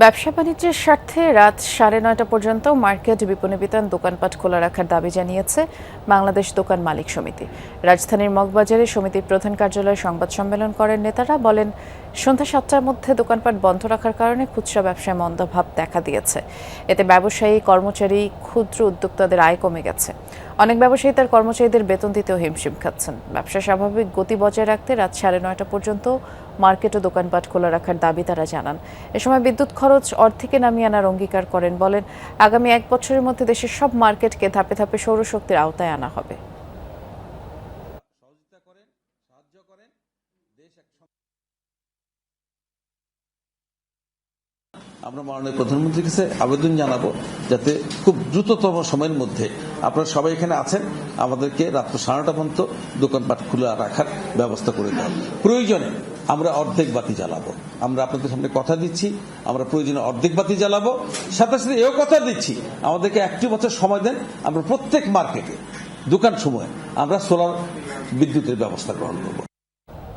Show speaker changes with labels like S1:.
S1: ব্যবসা বাণিজ্যের স্বার্থে রাত 9:30 পর্যন্ত মার্কেট, বিপণী বিতান, দোকানপাট খোলা রাখার দাবি জানিয়েছে বাংলাদেশ দোকান মালিক সমিতি। রাজধানীর মগবাজারে সমিতির প্রধান কার্যালয়ে সংবাদ সম্মেলন করেন নেতারা। বলেন, সন্ধ্যা 7টার মধ্যে দোকানপাট বন্ধ রাখার কারণে খুচরা ব্যবসায় মন্দাভাব দেখা দিয়েছে। এতে ব্যবসায়ী, কর্মচারী, ক্ষুদ্র উদ্যোক্তাদের আয় কমে গেছে। অনেক ব্যবসায়ী তার কর্মচারীদের বেতন দিতেও হিমশিম খাচ্ছেন। ব্যবসা স্বাভাবিক গতি বজায় রাখতে রাত 9:30 পর্যন্ত মার্কেট ও দোকানপাট খোলা রাখার দাবি তারা জানান। এ সময় বিদ্যুৎ খরচ অর্ধেকে নামিয়ে আনার অঙ্গীকার করেন। বলেন, আগামী 1 বছরের মধ্যে দেশের সব মার্কেটকে ধাপে ধাপে সৌরশক্তির আওতায় আনা হবে।
S2: আমরা মাননীয় প্রধানমন্ত্রীর কাছে আবেদন জানাবো যাতে খুব দ্রুততম সময়ের মধ্যে আপনারা সবাই এখানে আছেন, আমাদেরকে রাত্র 9:30 পর্যন্ত দোকানপাট খোলা রাখার ব্যবস্থা করে দেওয়া। প্রয়োজনে আমরা অর্ধেক বাতি জ্বালাবো। আমরা আপনাদের সামনে কথা দিচ্ছি, আমরা প্রয়োজনে অর্ধেক বাতি জ্বালাবো। সাথে সাথে এও কথা দিচ্ছি, আমাদেরকে 1 বছর সময় দেন, আমরা প্রত্যেক মার্কেটে দোকান সময়ে আমরা সোলার বিদ্যুতের ব্যবস্থা গ্রহণ করব।